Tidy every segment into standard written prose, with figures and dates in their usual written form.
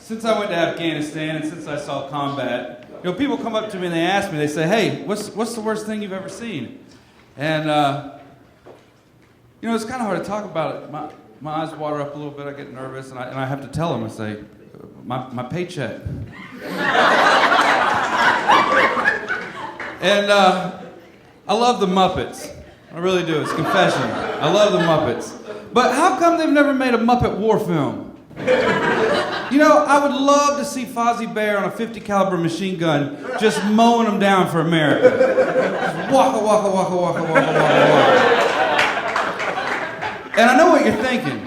since I went to Afghanistan and since I saw combat, people come up to me and they ask me, they say, hey, what's the worst thing you've ever seen? And, it's kind of hard to talk about it. My eyes water up a little bit, I get nervous, and I have to tell them, I say, my paycheck. And I love the Muppets. I really do. It's a confession. I love the Muppets. But how come they've never made a Muppet war film? I would love to see Fozzie Bear on a 50 caliber machine gun just mowing them down for America. Just waka, waka, waka, waka, waka, waka, waka. And I know what you're thinking.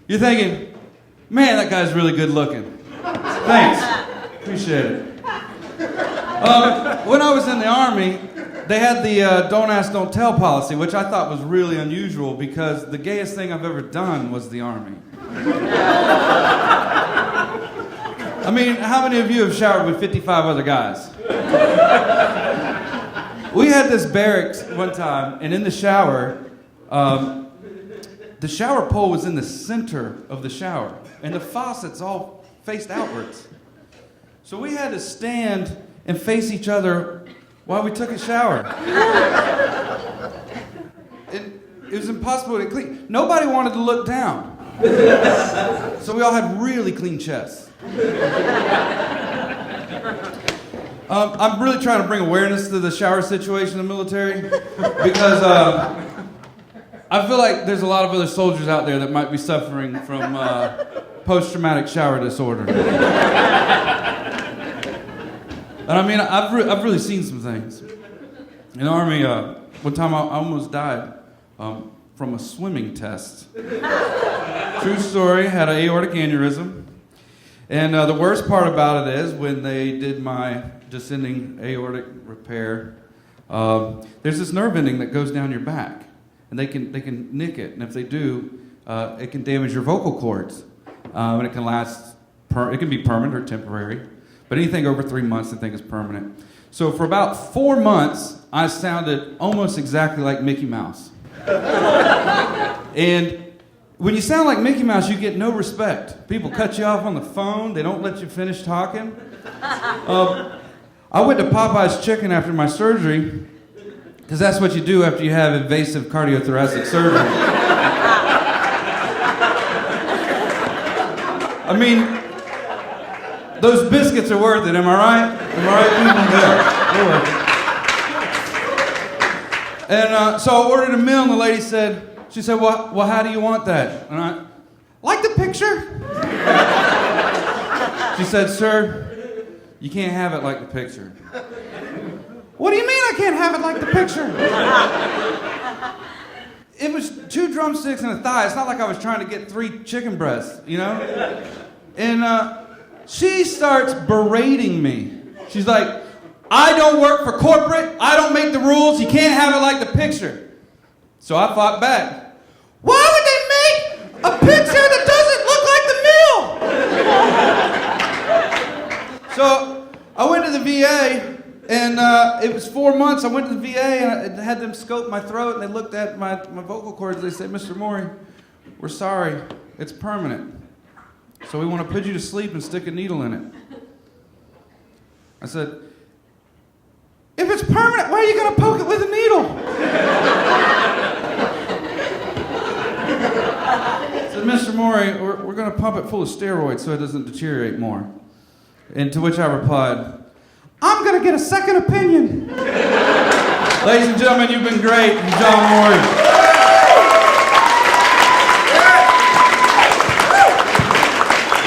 You're thinking, man, that guy's really good looking. Thanks. Appreciate it. When I was in the Army, they had the don't ask, don't tell policy, which I thought was really unusual because the gayest thing I've ever done was the Army. I mean, how many of you have showered with 55 other guys? We had this barracks one time, and in the shower pole was in the center of the shower, and the faucets all faced outwards. So we had to stand and face each other while we took a shower. It was impossible to clean. Nobody wanted to look down. So we all had really clean chests. I'm really trying to bring awareness to the shower situation in the military because I feel like there's a lot of other soldiers out there that might be suffering from post-traumatic shower disorder. And I mean, I've really seen some things. In the Army, one time I almost died from a swimming test. True story, had an aortic aneurysm. And the worst part about it is when they did my descending aortic repair, there's this nerve ending that goes down your back. And they can nick it. And if they do, it can damage your vocal cords. And it can last, it can be permanent or temporary. But anything over 3 months, I think, is permanent. So for about 4 months, I sounded almost exactly like Mickey Mouse. And when you sound like Mickey Mouse, you get no respect. People cut you off on the phone. They don't let you finish talking. I went to Popeye's Chicken after my surgery, because that's what you do after you have invasive cardiothoracic surgery. I mean, those biscuits are worth it, am I right? Am I right, people? Yeah, they're worth it. And so I ordered a meal, and the lady said, well, how do you want that? And I, like the picture? She said, sir, you can't have it like the picture. What do you mean I can't have it like the picture? It was 2 drumsticks and a thigh. It's not like I was trying to get 3 chicken breasts, And she starts berating me. She's like, I don't work for corporate. I don't make the rules. You can't have it like the picture. So I fought back. Why would they make a picture that doesn't look like the meal? So I went to the VA. And it was 4 months. I went to the VA and I had them scope my throat, and they looked at my vocal cords. They said, Mr. Mouery, we're sorry. It's permanent. So we want to put you to sleep and stick a needle in it. I said, if it's permanent, why are you going to poke it with a needle? I said, Mr. Mouery, we're going to pump it full of steroids so it doesn't deteriorate more. And to which I replied, I'm going to get a second opinion. Ladies and gentlemen, you've been great. I'm John Mouery.